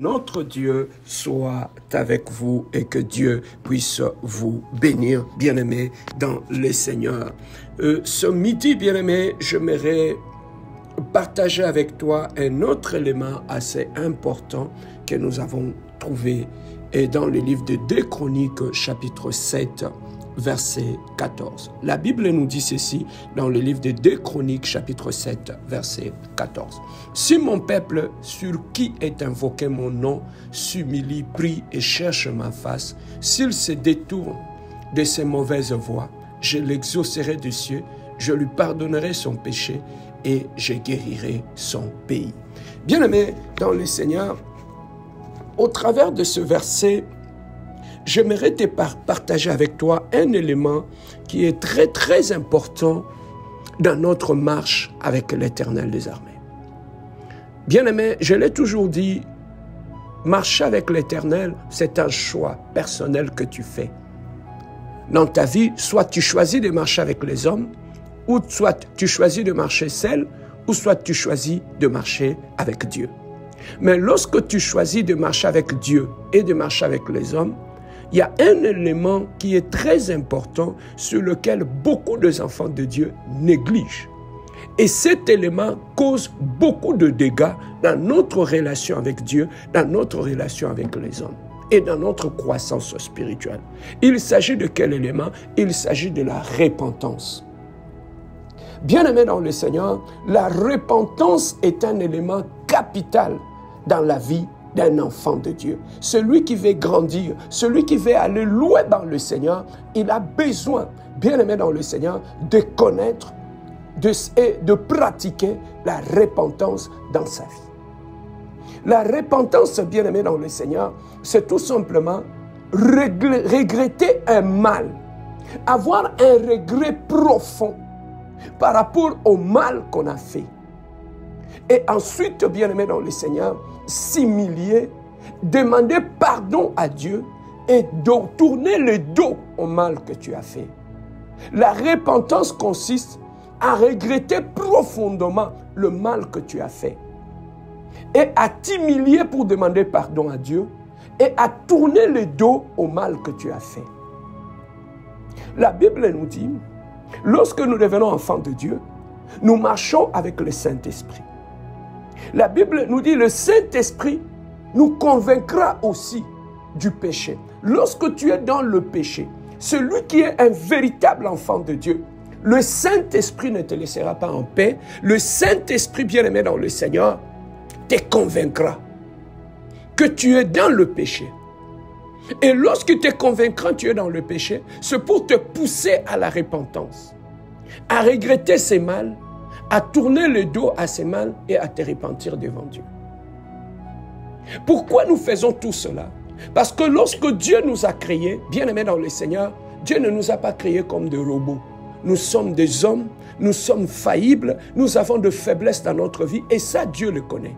Notre Dieu soit avec vous et que Dieu puisse vous bénir, bien-aimés, dans le Seigneur. Ce midi, bien-aimés, j'aimerais partager avec toi un autre élément assez important que nous avons trouvé dans le livre de 2 Chroniques, chapitre 7, verset 14. La Bible nous dit ceci dans le livre de 2 Chroniques, chapitre 7, verset 14. « Si mon peuple, sur qui est invoqué mon nom, s'humilie, prie et cherche ma face, s'il se détourne de ses mauvaises voies, je l'exaucerai des cieux, je lui pardonnerai son péché et je guérirai son pays. » Bien-aimés dans le Seigneur, au travers de ce verset, j'aimerais te partager avec toi un élément qui est très très important dans notre marche avec l'Éternel des armées. Bien-aimé, je l'ai toujours dit, marcher avec l'Éternel, c'est un choix personnel que tu fais. Dans ta vie, soit tu choisis de marcher avec les hommes, ou soit tu choisis de marcher seul, ou soit tu choisis de marcher avec Dieu. Mais lorsque tu choisis de marcher avec Dieu et de marcher avec les hommes, il y a un élément qui est très important sur lequel beaucoup d'enfants de Dieu négligent. Et cet élément cause beaucoup de dégâts dans notre relation avec Dieu, dans notre relation avec les hommes et dans notre croissance spirituelle. Il s'agit de quel élément? Il s'agit de la repentance. Bien-aimés dans le Seigneur, la repentance est un élément capital dans la vie d'un enfant de Dieu. Celui qui veut grandir, celui qui veut aller loin dans le Seigneur, il a besoin, bien-aimé dans le Seigneur, de connaître et de pratiquer la repentance dans sa vie. La repentance, bien-aimé dans le Seigneur, c'est tout simplement regretter un mal, avoir un regret profond par rapport au mal qu'on a fait. Et ensuite, bien-aimé dans le Seigneur, s'humilier, demander pardon à Dieu et tourner le dos au mal que tu as fait. La repentance consiste à regretter profondément le mal que tu as fait et à t'humilier pour demander pardon à Dieu et à tourner le dos au mal que tu as fait. La Bible nous dit, lorsque nous devenons enfants de Dieu, nous marchons avec le Saint-Esprit. La Bible nous dit, le Saint-Esprit nous convaincra aussi du péché. Lorsque tu es dans le péché, celui qui est un véritable enfant de Dieu, le Saint-Esprit ne te laissera pas en paix. Le Saint-Esprit, bien-aimé dans le Seigneur, te convaincra que tu es dans le péché. Et lorsqu'il te convaincra que tu es dans le péché, c'est pour te pousser à la repentance, à regretter ces mal, à tourner le dos à ces mal et à te repentir devant Dieu. Pourquoi nous faisons tout cela? Parce que lorsque Dieu nous a créés, bien-aimés dans le Seigneur, Dieu ne nous a pas créés comme des robots. Nous sommes des hommes, nous sommes faillibles, nous avons de faiblesses dans notre vie et ça, Dieu le connaît.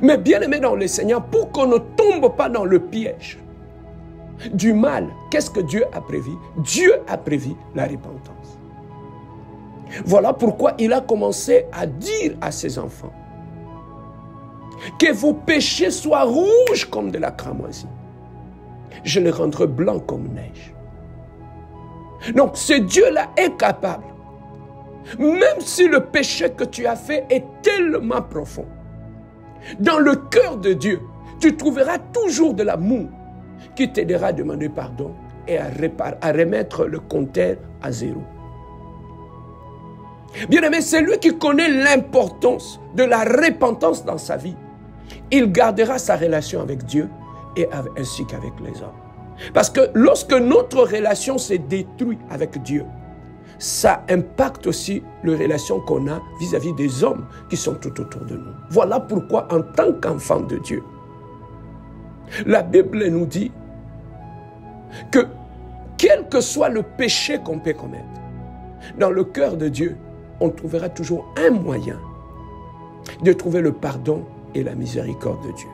Mais bien-aimés dans le Seigneur, pour qu'on ne tombe pas dans le piège du mal, qu'est-ce que Dieu a prévu? Dieu a prévu la repentance. Voilà pourquoi il a commencé à dire à ses enfants que vos péchés soient rouges comme de la cramoisie. Je les rendrai blancs comme neige. Donc ce Dieu-là est capable, même si le péché que tu as fait est tellement profond, dans le cœur de Dieu, tu trouveras toujours de l'amour qui t'aidera à demander pardon et à remettre le compteur à zéro. Bien-aimé, c'est lui qui connaît l'importance de la repentance dans sa vie. Il gardera sa relation avec Dieu et ainsi qu'avec les hommes. Parce que lorsque notre relation se détruit avec Dieu, ça impacte aussi les relations qu'on a vis-à-vis des hommes qui sont tout autour de nous. Voilà pourquoi, en tant qu'enfant de Dieu, la Bible nous dit que quel que soit le péché qu'on peut commettre, dans le cœur de Dieu, on trouvera toujours un moyen de trouver le pardon et la miséricorde de Dieu.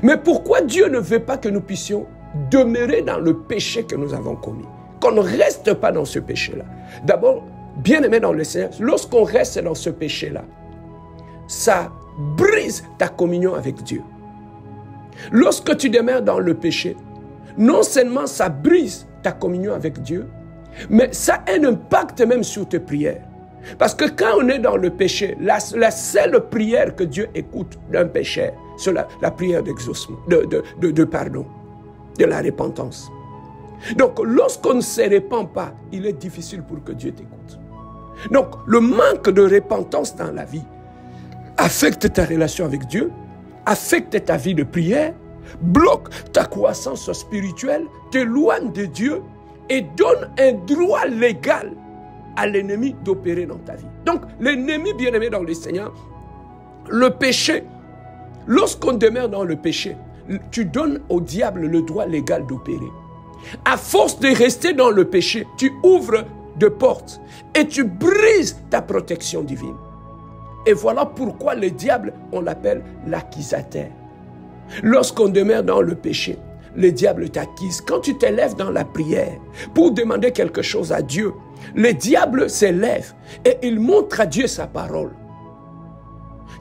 Mais pourquoi Dieu ne veut pas que nous puissions demeurer dans le péché que nous avons commis? Qu'on ne reste pas dans ce péché-là. D'abord, bien-aimé dans le Seigneur, lorsqu'on reste dans ce péché-là, ça brise ta communion avec Dieu. Lorsque tu demeures dans le péché, non seulement ça brise ta communion avec Dieu, mais ça a un impact même sur tes prières. Parce que quand on est dans le péché, la seule prière que Dieu écoute d'un pécheur, c'est la prière d'exaucement, de pardon, de la repentance. Donc, lorsqu'on ne se répand pas, il est difficile pour que Dieu t'écoute. Donc, le manque de repentance dans la vie affecte ta relation avec Dieu, affecte ta vie de prière, bloque ta croissance spirituelle, t'éloigne de Dieu et donne un droit légal à l'ennemi d'opérer dans ta vie. Donc, l'ennemi bien-aimé dans le Seigneur, le péché, lorsqu'on demeure dans le péché, tu donnes au diable le droit légal d'opérer. À force de rester dans le péché, tu ouvres de portes et tu brises ta protection divine. Et voilà pourquoi le diable, on l'appelle l'accusateur. Lorsqu'on demeure dans le péché, le diable t'accuse. Quand tu t'élèves dans la prière pour demander quelque chose à Dieu, le diable s'élève et il montre à Dieu sa parole.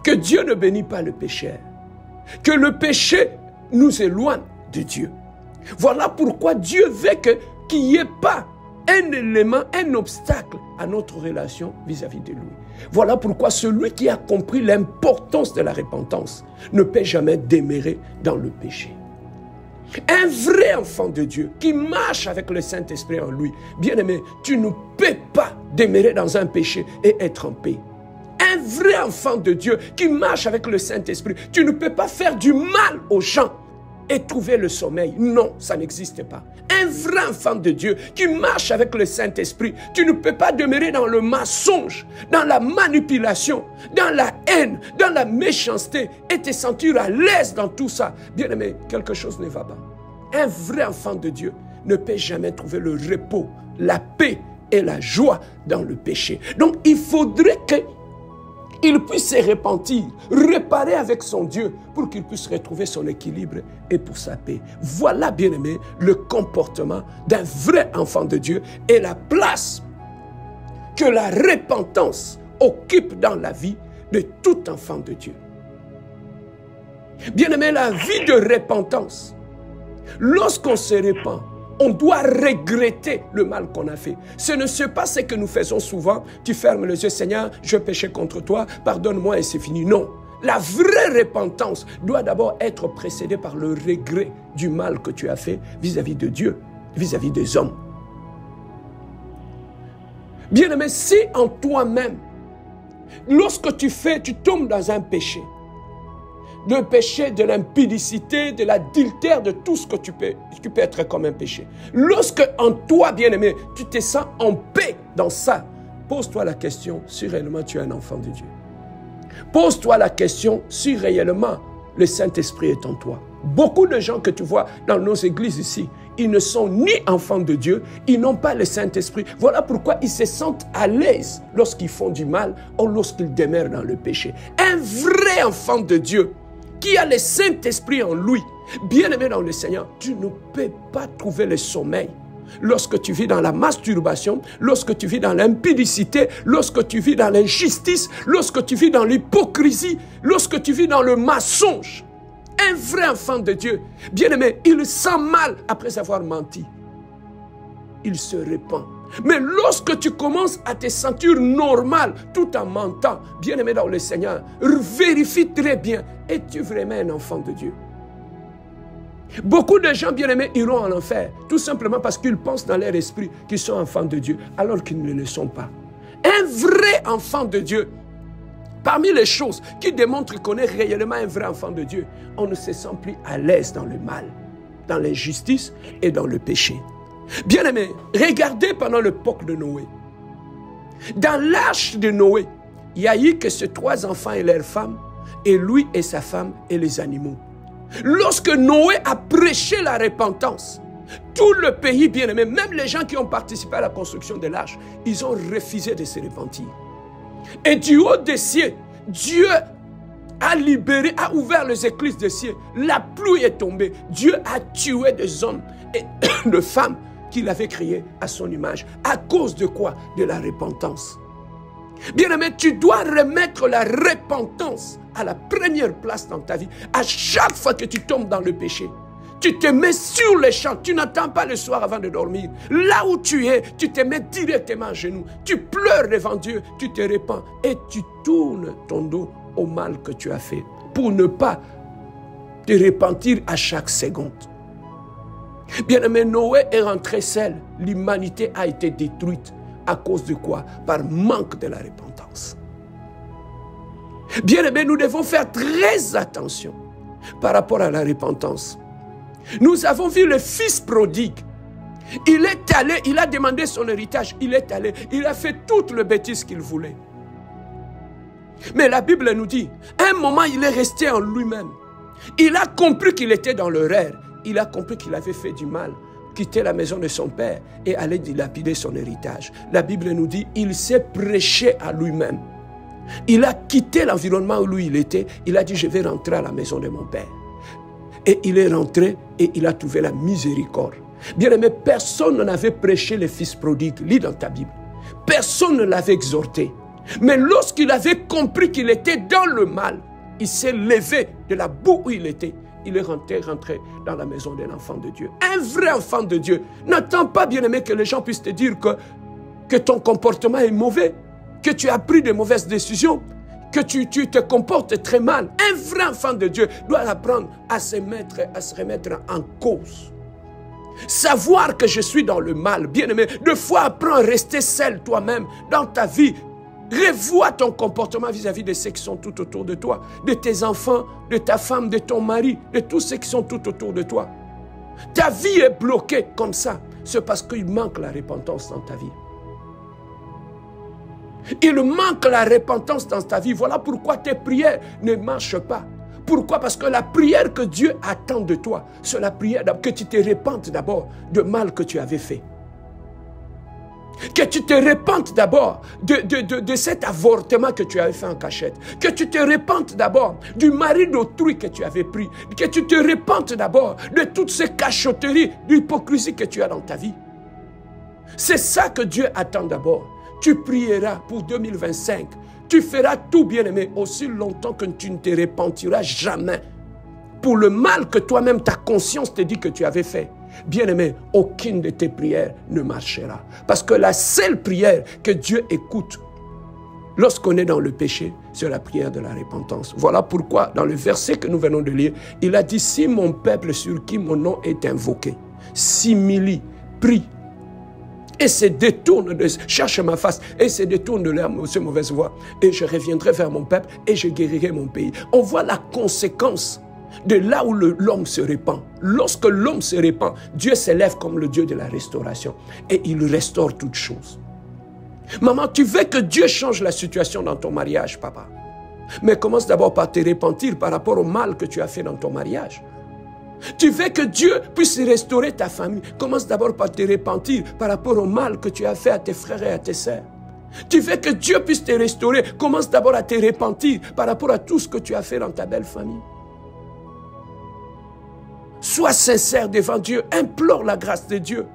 Que Dieu ne bénit pas le pécheur. Que le péché nous éloigne de Dieu. Voilà pourquoi Dieu veut qu'il n'y ait pas un élément, un obstacle à notre relation vis-à-vis de lui. Voilà pourquoi celui qui a compris l'importance de la repentance ne peut jamais demeurer dans le péché. Un vrai enfant de Dieu qui marche avec le Saint-Esprit en lui, bien-aimé, tu ne peux pas demeurer dans un péché et être en paix. Un vrai enfant de Dieu qui marche avec le Saint-Esprit, tu ne peux pas faire du mal aux gens et trouver le sommeil. Non, ça n'existe pas. Un vrai enfant de Dieu qui marche avec le Saint-Esprit, tu ne peux pas demeurer dans le mensonge, dans la manipulation, dans la haine, dans la méchanceté et te sentir à l'aise dans tout ça. Bien-aimé, quelque chose ne va pas. Un vrai enfant de Dieu ne peut jamais trouver le repos, la paix et la joie dans le péché. Donc, il faudrait qu'il puisse se repentir, réparer avec son Dieu pour qu'il puisse retrouver son équilibre et pour sa paix. Voilà, bien-aimé, le comportement d'un vrai enfant de Dieu et la place que la repentance occupe dans la vie de tout enfant de Dieu. Bien-aimé, la vie de repentance, lorsqu'on se repent, on doit regretter le mal qu'on a fait. Ce n'est pas ce que nous faisons souvent. Tu fermes les yeux, Seigneur, je péchais contre toi, pardonne-moi et c'est fini. Non. La vraie repentance doit d'abord être précédée par le regret du mal que tu as fait vis-à-vis de Dieu, vis-à-vis des hommes. Bien-aimé, si en toi-même, lorsque tu tombes dans un péché, de péché, de l'impudicité, de l'adultère, de tout ce que tu peux être comme un péché. Lorsque en toi, bien-aimé, tu te sens en paix dans ça, pose-toi la question si réellement tu es un enfant de Dieu. Pose-toi la question si réellement le Saint-Esprit est en toi. Beaucoup de gens que tu vois dans nos églises ici, ils ne sont ni enfants de Dieu, ils n'ont pas le Saint-Esprit. Voilà pourquoi ils se sentent à l'aise lorsqu'ils font du mal ou lorsqu'ils demeurent dans le péché. Un vrai enfant de Dieu, qui a le Saint-Esprit en lui, bien-aimé dans le Seigneur, tu ne peux pas trouver le sommeil. Lorsque tu vis dans la masturbation, lorsque tu vis dans l'impudicité, lorsque tu vis dans l'injustice, lorsque tu vis dans l'hypocrisie, lorsque tu vis dans le mensonge. Un vrai enfant de Dieu, bien-aimé, il sent mal après avoir menti. Il se répand. Mais lorsque tu commences à te sentir normal tout en mentant, bien-aimé dans le Seigneur, vérifie très bien, es-tu vraiment un enfant de Dieu? Beaucoup de gens bien-aimés iront en enfer, tout simplement parce qu'ils pensent dans leur esprit qu'ils sont enfants de Dieu, alors qu'ils ne le sont pas. Un vrai enfant de Dieu, parmi les choses qui démontrent qu'on est réellement un vrai enfant de Dieu, on ne se sent plus à l'aise dans le mal, dans l'injustice et dans le péché. Bien-aimés, regardez pendant l'époque de Noé. Dans l'arche de Noé, il y a eu que ces 3 enfants et leurs femmes, et lui et sa femme et les animaux. Lorsque Noé a prêché la repentance, tout le pays, bien-aimé, même les gens qui ont participé à la construction de l'arche, ils ont refusé de se repentir. Et du haut des cieux, Dieu a libéré, a ouvert les écluses des cieux. La pluie est tombée. Dieu a tué des hommes et de femmes qu'il avait créés à son image. À cause de quoi? De la repentance. Bien-aimé, tu dois remettre la repentance à la première place dans ta vie. À chaque fois que tu tombes dans le péché, tu te mets sur les champs, tu n'attends pas le soir avant de dormir. Là où tu es, tu te mets directement à genoux. Tu pleures devant Dieu, tu te répands et tu tournes ton dos au mal que tu as fait pour ne pas te repentir à chaque seconde. Bien-aimé, Noé est rentré seul. L'humanité a été détruite. À cause de quoi? Par manque de la repentance. Bien-aimé, nous devons faire très attention par rapport à la repentance. Nous avons vu le fils prodigue. Il est allé, il a demandé son héritage, il est allé, il a fait toute le bêtise qu'il voulait. Mais la Bible nous dit, à un moment, il est resté en lui-même. Il a compris qu'il était dans l'erreur. Il a compris qu'il avait fait du mal, quitter la maison de son père et aller dilapider son héritage. La Bible nous dit, il s'est prêché à lui-même. Il a quitté l'environnement où il était. Il a dit, je vais rentrer à la maison de mon père. Et il est rentré et il a trouvé la miséricorde. Bien aimé, personne n'avait prêché le fils prodigue. Lis dans ta Bible. Personne ne l'avait exhorté. Mais lorsqu'il avait compris qu'il était dans le mal, il s'est levé de la boue où il était. Il est rentré dans la maison d'un enfant de Dieu. Un vrai enfant de Dieu. N'attends pas, bien-aimé, que les gens puissent te dire que ton comportement est mauvais, que tu as pris de mauvaises décisions, que tu te comportes très mal. Un vrai enfant de Dieu doit apprendre à se remettre en cause. Savoir que je suis dans le mal, bien-aimé. Deux fois, apprends à rester seul toi-même dans ta vie. Revois ton comportement vis-à-vis de ceux qui sont tout autour de toi, de tes enfants, de ta femme, de ton mari, de tous ceux qui sont tout autour de toi. Ta vie est bloquée comme ça. C'est parce qu'il manque la repentance dans ta vie. Il manque la repentance dans ta vie. Voilà pourquoi tes prières ne marchent pas. Pourquoi? Parce que la prière que Dieu attend de toi, c'est la prière que tu te repentes d'abord de mal que tu avais fait. Que tu te repentes d'abord de cet avortement que tu avais fait en cachette. Que tu te repentes d'abord du mari d'autrui que tu avais pris. Que tu te repentes d'abord de toutes ces cachotteries, d'hypocrisie que tu as dans ta vie. C'est ça que Dieu attend d'abord. Tu prieras pour 2025. Tu feras tout, bien-aimé, aussi longtemps que tu ne te repentiras jamais pour le mal que toi-même, ta conscience te dit que tu avais fait. Bien-aimé, aucune de tes prières ne marchera. Parce que la seule prière que Dieu écoute lorsqu'on est dans le péché, c'est la prière de la repentance. Voilà pourquoi, dans le verset que nous venons de lire, il a dit, si mon peuple sur qui mon nom est invoqué, s'humilie, prie, et se détourne, cherche ma face, et se détourne de ces mauvaises voies, et je reviendrai vers mon peuple, et je guérirai mon pays. On voit la conséquence de là où l'homme se répand. Lorsque l'homme se répand, Dieu s'élève comme le Dieu de la restauration, et il restaure toutes choses. Maman, tu veux que Dieu change la situation dans ton mariage, papa? Mais commence d'abord par te repentir par rapport au mal que tu as fait dans ton mariage. Tu veux que Dieu puisse restaurer ta famille. Commence d'abord par te repentir par rapport au mal que tu as fait à tes frères et à tes sœurs. Tu veux que Dieu puisse te restaurer. Commence d'abord à te repentir par rapport à tout ce que tu as fait dans ta belle famille. Sois sincère devant Dieu. Implore la grâce de Dieu.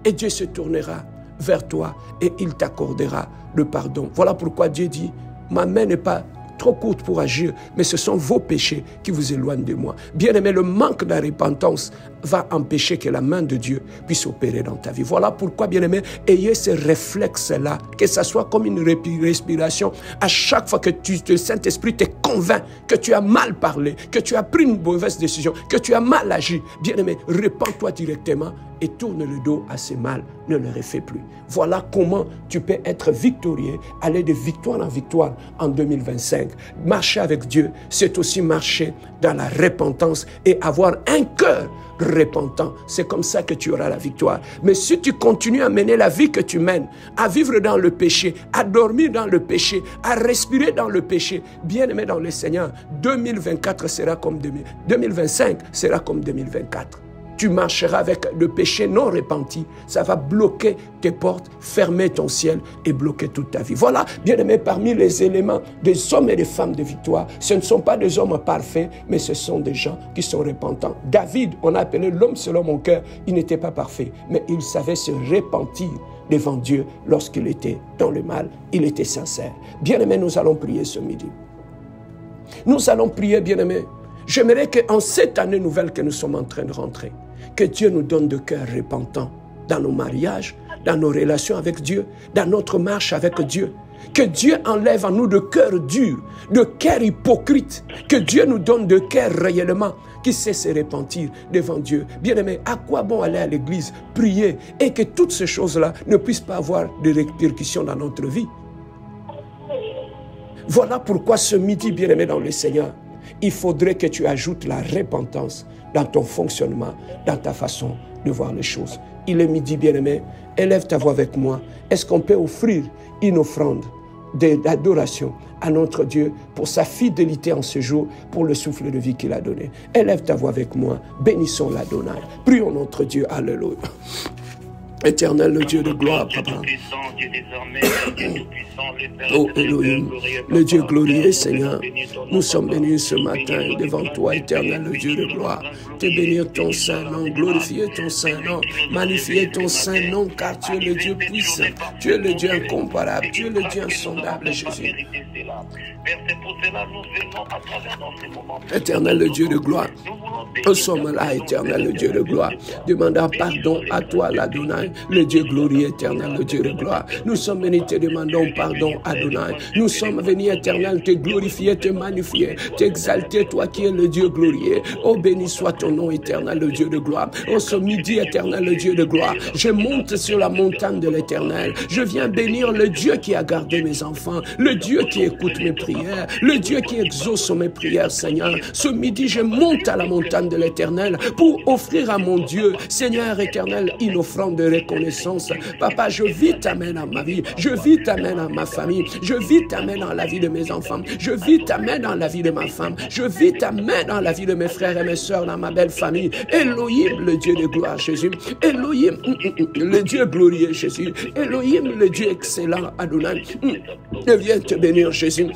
Et Dieu se tournera vers toi et il t'accordera le pardon. Voilà pourquoi Dieu dit, ma main n'est pas trop courte pour agir, mais ce sont vos péchés qui vous éloignent de moi. Bien-aimé, le manque de la repentance va empêcher que la main de Dieu puisse opérer dans ta vie. Voilà pourquoi, bien-aimé, ayez ce réflexe-là, que ça soit comme une respiration. À chaque fois que le Saint-Esprit te convainc que tu as mal parlé, que tu as pris une mauvaise décision, que tu as mal agi, bien-aimé, repens-toi directement et tourne le dos à ce mal, ne le refais plus. Voilà comment tu peux être victorieux, aller de victoire en victoire en 2025. Marcher avec Dieu, c'est aussi marcher dans la repentance et avoir un cœur repentant. C'est comme ça que tu auras la victoire. Mais si tu continues à mener la vie que tu mènes, à vivre dans le péché, à dormir dans le péché, à respirer dans le péché, bien aimé dans le Seigneur, 2024 sera comme 2025 sera comme 2024. tu marcheras avec le péché non repenti. Ça va bloquer tes portes, fermer ton ciel et bloquer toute ta vie. Voilà, bien-aimés, parmi les éléments des hommes et des femmes de victoire, ce ne sont pas des hommes parfaits, mais ce sont des gens qui sont repentants. David, on a appelé l'homme selon mon cœur, il n'était pas parfait, mais il savait se repentir devant Dieu lorsqu'il était dans le mal. Il était sincère. Bien-aimés, nous allons prier ce midi. Nous allons prier, bien-aimés. J'aimerais qu'en cette année nouvelle que nous sommes en train de rentrer, que Dieu nous donne de cœur repentant dans nos mariages, dans nos relations avec Dieu, dans notre marche avec Dieu. Que Dieu enlève en nous de cœur dur, de cœur hypocrite. Que Dieu nous donne de cœur réellement qui sait se repentir devant Dieu. Bien-aimé, à quoi bon aller à l'église, prier et que toutes ces choses-là ne puissent pas avoir de répercussions dans notre vie? Voilà pourquoi ce midi, bien-aimé dans le Seigneur, il faudrait que tu ajoutes la repentance dans ton fonctionnement, dans ta façon de voir les choses. Il est midi, bien-aimé, élève ta voix avec moi. Est-ce qu'on peut offrir une offrande d'adoration à notre Dieu pour sa fidélité en ce jour, pour le souffle de vie qu'il a donné? Élève ta voix avec moi, bénissons l'Adonai. Prions notre Dieu, alléluia. Éternel, le Dieu de gloire, Papa. Oh Elohim, le Dieu glorieux, Seigneur, nous sommes bénis ce matin devant toi, éternel, le Dieu de gloire. Te bénir ton saint nom, glorifier ton saint nom, magnifier ton saint nom, car tu es le Dieu puissant, tu es le Dieu incomparable, tu es le Dieu insondable, Jésus. Éternel, le Dieu de gloire, nous sommes là, éternel, le Dieu de gloire, demandant pardon à toi, l'Adonai, le Dieu glorieux, éternel, le Dieu de gloire. Nous sommes venus te demandons pardon, Adonai. Nous sommes venus, éternel, te glorifier, te magnifier, t'exalter, toi qui es le Dieu glorieux. Oh, béni soit ton nom, éternel, le Dieu de gloire. Oh, ce midi, éternel, le Dieu de gloire, je monte sur la montagne de l'éternel. Je viens bénir le Dieu qui a gardé mes enfants, le Dieu qui écoute mes prières, le Dieu qui exauce mes prières, Seigneur. Ce midi, je monte à la montagne de l'éternel pour offrir à mon Dieu, Seigneur éternel, une offrande de reconnaissance. Papa, je vis ta main dans ma vie, je vis ta main dans ma famille, je vis ta main dans la vie de mes enfants, je vis ta main dans la vie de ma femme, je vis ta main dans la vie de mes frères et mes sœurs, dans ma belle famille. Elohim, le Dieu de gloire, Jésus. Elohim, le Dieu glorieux, Jésus. Elohim, le Dieu excellent, Adonai. Je viens te bénir, Jésus.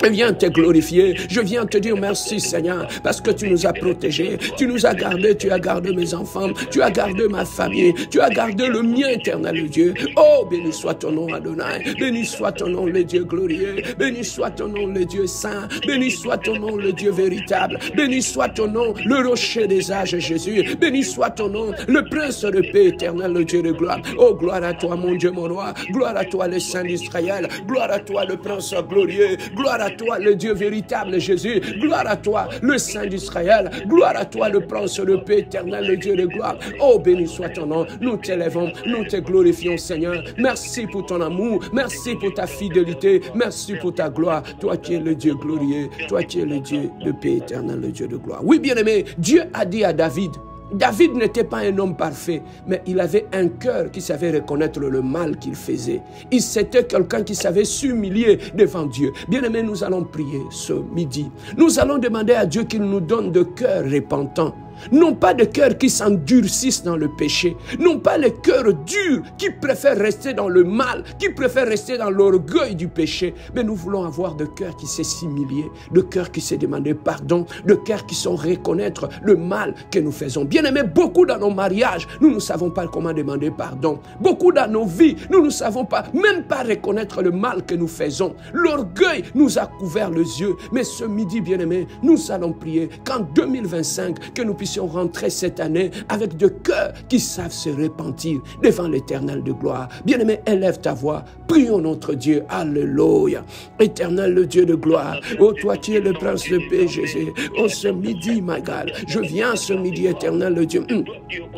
Je viens te glorifier, je viens te dire merci Seigneur, parce que tu nous as protégés, tu nous as gardés, tu as gardé mes enfants, tu as gardé ma famille, tu as gardé le mien, éternel Dieu. Oh, béni soit ton nom Adonai, béni soit ton nom le Dieu glorieux, béni soit ton nom le Dieu saint, béni soit ton nom le Dieu véritable, béni soit ton nom le rocher des âges Jésus, béni soit ton nom le prince de paix éternel, le Dieu de gloire. Oh, gloire à toi mon Dieu mon roi, gloire à toi le Saint d'Israël, gloire à toi le prince glorieux, gloire à toi le Dieu véritable Jésus, gloire à toi le Saint d'Israël, gloire à toi le prince de paix éternel, le Dieu de gloire. Oh, béni soit ton nom, nous t'élèvons, nous te glorifions Seigneur. Merci pour ton amour, merci pour ta fidélité, merci pour ta gloire, toi qui es le Dieu glorieux, toi qui es le Dieu de paix éternel, le Dieu de gloire. Oui, bien-aimé, Dieu a dit à David, David n'était pas un homme parfait, mais il avait un cœur qui savait reconnaître le mal qu'il faisait. C'était quelqu'un qui savait s'humilier devant Dieu. Bien-aimés, nous allons prier ce midi. Nous allons demander à Dieu qu'il nous donne de cœur repentant. Non pas de cœurs qui s'endurcissent dans le péché, non pas les cœurs durs qui préfèrent rester dans le mal, qui préfèrent rester dans l'orgueil du péché, mais nous voulons avoir de cœurs qui sait s'humilier, de cœurs qui sait demander pardon, de cœurs qui sont reconnaître le mal que nous faisons. Bien aimés, beaucoup dans nos mariages, nous ne savons pas comment demander pardon. Beaucoup dans nos vies, nous ne savons pas, même pas reconnaître le mal que nous faisons. L'orgueil nous a couvert les yeux, mais ce midi, bien aimés, nous allons prier qu'en 2025, que nous puissions rentrer cette année avec de cœurs qui savent se repentir devant l'Éternel de gloire. Bien-aimé, élève ta voix, prions notre Dieu, alléluia. Éternel, le Dieu de gloire, oh toi qui es le prince de paix, Jésus, oh ce midi, my God, je viens ce midi, éternel, le Dieu,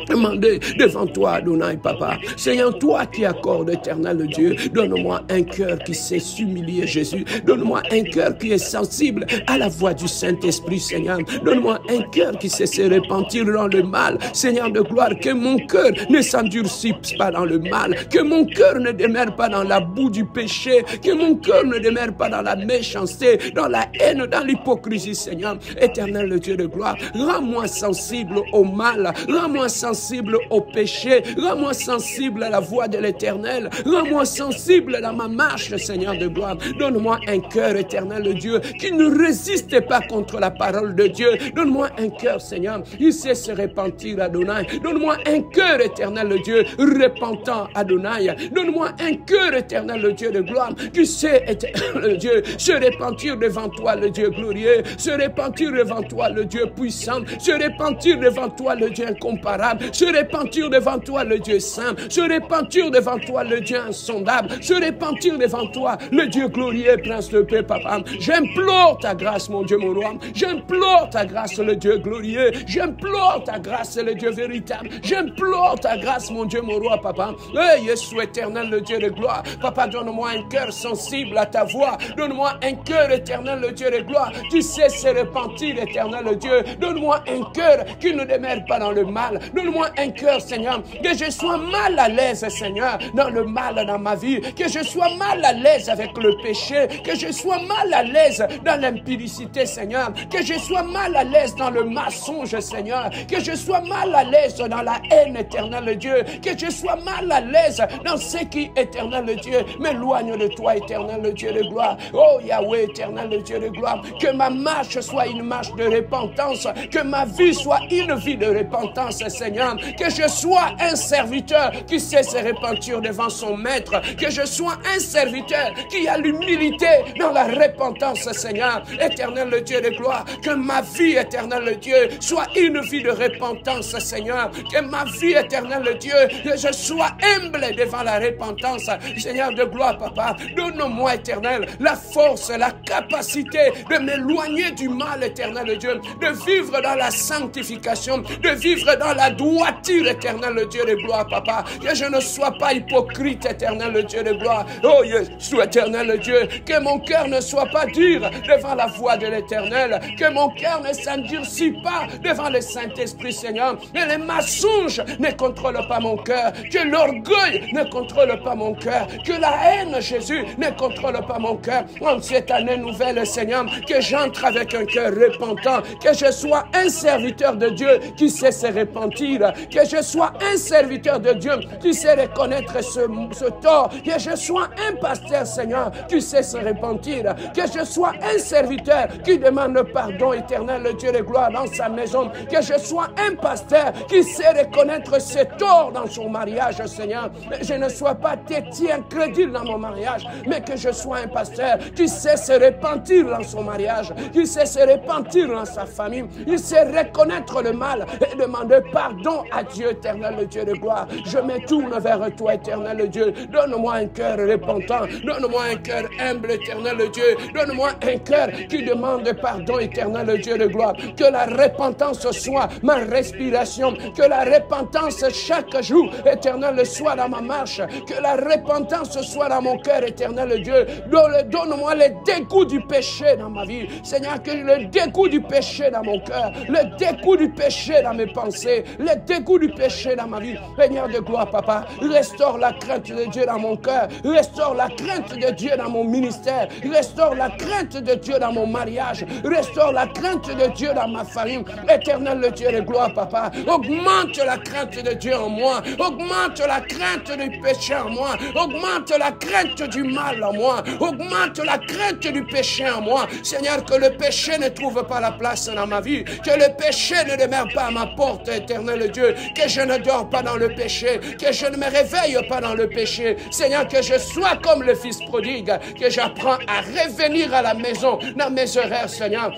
demander devant toi, Adonai, Papa, Seigneur, toi qui accordes, éternel, le Dieu, donne-moi un cœur qui sait s'humilier, Jésus, donne-moi un cœur qui est sensible à la voix du Saint-Esprit, Seigneur, donne-moi un cœur qui sait se repentir dans le mal. Seigneur de gloire, que mon cœur ne s'endurcisse pas dans le mal, que mon cœur ne demeure pas dans la boue du péché, que mon cœur ne demeure pas dans la méchanceté, dans la haine, dans l'hypocrisie, Seigneur. Éternel, le Dieu de gloire, rends-moi sensible au mal, rends-moi sensible au péché, rends-moi sensible à la voix de l'Éternel, rends-moi sensible dans ma marche, Seigneur de gloire. Donne-moi un cœur, Éternel, le Dieu, qui ne résiste pas contre la parole de Dieu. Donne-moi un cœur, Seigneur, qui sait se repentir, Adonai. Donne-moi un cœur, Éternel, le Dieu, repentant, Adonai. Donne-moi un cœur, Éternel, le Dieu de gloire, qui sait, Éternel, le Dieu, se repentir devant toi, le Dieu glorieux, se repentir devant toi, le Dieu puissant, se repentir devant toi, le Dieu incomparable, se repentir devant toi, le Dieu saint, se repentir devant toi, le Dieu insondable, se repentir devant toi, le Dieu glorieux, prince de paix, papa. J'implore ta grâce, mon Dieu, mon roi. J'implore ta grâce, le Dieu glorieux. J'implore ta grâce, le Dieu véritable. J'implore ta grâce, mon Dieu, mon roi, papa. Hey, Jésus éternel, le Dieu de gloire. Papa, donne-moi un cœur sensible à ta voix. Donne-moi un cœur éternel, le Dieu de gloire. Tu sais se repentir, éternel, le Dieu. Donne-moi un cœur qui ne demeure pas dans le mal. Donne-moi un cœur, Seigneur, que je sois mal à l'aise, Seigneur, dans le mal dans ma vie. Que je sois mal à l'aise avec le péché. Que je sois mal à l'aise dans l'impudicité, Seigneur. Que je sois mal à l'aise dans le mensonge, Seigneur. Que je sois mal à l'aise dans la haine, éternel Dieu. Que je sois mal à l'aise dans ce qui, éternel Dieu, m'éloigne de toi, éternel Dieu de gloire. Oh Yahweh, éternel Dieu de gloire. Que ma marche soit une marche de repentance. Que ma vie soit une vie de repentance, Seigneur. Que je sois un serviteur qui sait se repentir devant son maître. Que je sois un serviteur qui a l'humilité dans la repentance, Seigneur. Éternel le Dieu de gloire, que ma vie, éternel le Dieu, soit une vie de repentance, Seigneur. Que ma vie, éternel le Dieu, que je sois humble devant la repentance, Seigneur de gloire, papa. Donne-moi, éternel, la force, la capacité de m'éloigner du mal, éternel Dieu, de vivre dans la sanctification, de vivre dans la droiture, éternel le Dieu de gloire, papa. Que je ne sois pas hypocrite, éternel le Dieu de gloire. Oh, Jésus, éternel le Dieu, que mon cœur ne soit pas dur devant la voix de l'Éternel, que mon cœur ne s'endurcit pas devant le Saint-Esprit, Seigneur, et les mensonges ne contrôlent pas mon cœur, que l'orgueil ne contrôle pas mon cœur, que la haine, Jésus, ne contrôle pas mon cœur. En cette année nouvelle, Seigneur, que j'entre avec un cœur repentant, que je sois un serviteur de Dieu qui sait se repentir, que je sois un serviteur de Dieu qui sait reconnaître ce tort, que je sois un pasteur, Seigneur, qui sait se repentir, que je sois un serviteur qui demande pardon, éternel, le Dieu de gloire, dans sa maison, que je sois un pasteur qui sait reconnaître ses torts dans son mariage, Seigneur. Mais je ne sois pas têtu, incrédule dans mon mariage, mais que je sois un pasteur qui sait se repentir dans son mariage, qui sait se repentir dans sa famille, il sait reconnaître le mal et demander pardon à Dieu, éternel, le Dieu de gloire. Je me tourne vers toi, éternel, le Dieu. Donne-moi un cœur repentant, donne-moi un cœur humble, éternel, le Dieu. Donne-moi un cœur qui demande pardon, éternel, le Dieu de gloire. Que la repentance soit ma respiration, que la repentance chaque jour, éternel, soit dans ma marche, que la repentance soit dans mon cœur, éternel, le Dieu. Donne-moi le dégoût du péché dans ma vie, Seigneur, que le dégoût du péché dans mon cœur, le dégoût du péché dans mes pensées, le dégoût du péché dans ma vie. Seigneur de gloire, papa, restaure la crainte de Dieu dans mon cœur, restaure la crainte de Dieu dans mon ministère, restaure la crainte de Dieu dans mon mariage, restaure la crainte de Dieu dans ma famille. Éternel le Dieu de gloire, papa, augmente la crainte de Dieu en moi, augmente la crainte du péché en moi, augmente la crainte du mal en moi, augmente la crainte du péché en moi. Seigneur, que le péché ne trouve pas la place dans ma vie, que le péché ne demeure pas à ma porte, éternel Dieu, que je ne dors pas dans le péché, que je ne me réveille pas dans le péché. Seigneur, que je sois comme le fils prodigue, que j'apprends à revenir à la maison dans mes horaires, Seigneur.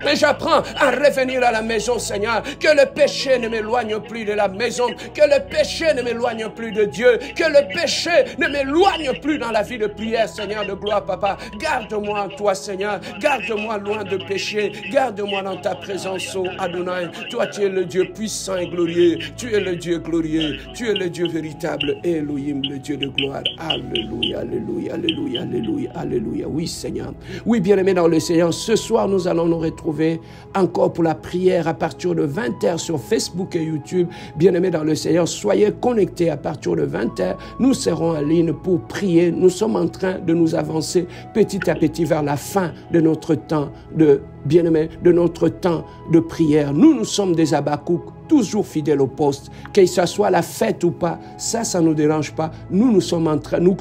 Mais j'apprends à revenir à la maison, Seigneur. Que le péché ne m'éloigne plus de la maison. Que le péché ne m'éloigne plus de Dieu. Que le péché ne m'éloigne plus dans la vie de prière, Seigneur de gloire, papa. Garde-moi en toi, Seigneur. Garde-moi loin de péché. Garde-moi dans ta présence, ô Adonai. Toi, tu es le Dieu puissant et glorieux. Tu es le Dieu glorieux. Tu es le Dieu véritable. Elohim, le Dieu de gloire. Alléluia, alléluia, alléluia, alléluia, alléluia. Oui, Seigneur. Oui, bien-aimé dans le Seigneur. Ce soir, nous allons nous retrouver retrouver encore pour la prière à partir de 20h sur Facebook et YouTube. Bien-aimés dans le Seigneur, soyez connectés à partir de 20h. Nous serons en ligne pour prier. Nous sommes en train de nous avancer petit à petit vers la fin de notre temps de bien-aimés, de notre temps de prière. Nous sommes des Habakkuk, toujours fidèles au poste, que ce soit la fête ou pas, ça ne nous dérange pas. Nous sommes en train, nous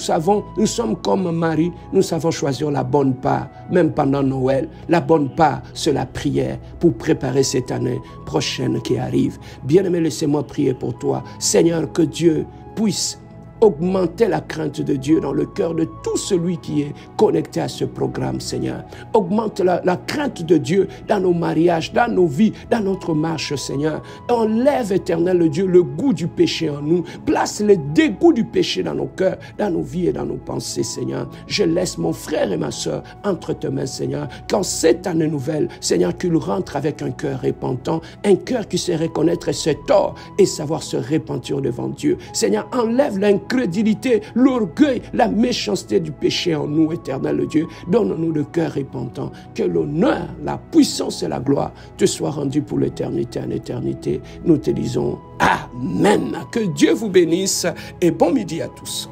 sommes comme Marie, nous savons choisir la bonne part, même pendant Noël. La bonne part, c'est la prière pour préparer cette année prochaine qui arrive. Bien-aimé, laissez-moi prier pour toi. Seigneur, que Dieu puisse augmenter la crainte de Dieu dans le cœur de tout celui qui est connecté à ce programme, Seigneur. Augmente la crainte de Dieu dans nos mariages, dans nos vies, dans notre marche, Seigneur. Enlève, Éternel le Dieu, le goût du péché en nous. Place le dégoût du péché dans nos cœurs, dans nos vies et dans nos pensées, Seigneur. Je laisse mon frère et ma soeur entre tes mains, Seigneur. Qu'en cette année nouvelle, Seigneur, qu'il rentre avec un cœur repentant, un cœur qui sait reconnaître ses torts et savoir se repentir devant Dieu. Seigneur, enlève l'incrédulité, l'orgueil, la méchanceté du péché en nous, Éternel Dieu. Donne-nous le cœur repentant. Que l'honneur, la puissance et la gloire te soient rendus pour l'éternité en éternité. Nous te disons Amen. Que Dieu vous bénisse et bon midi à tous.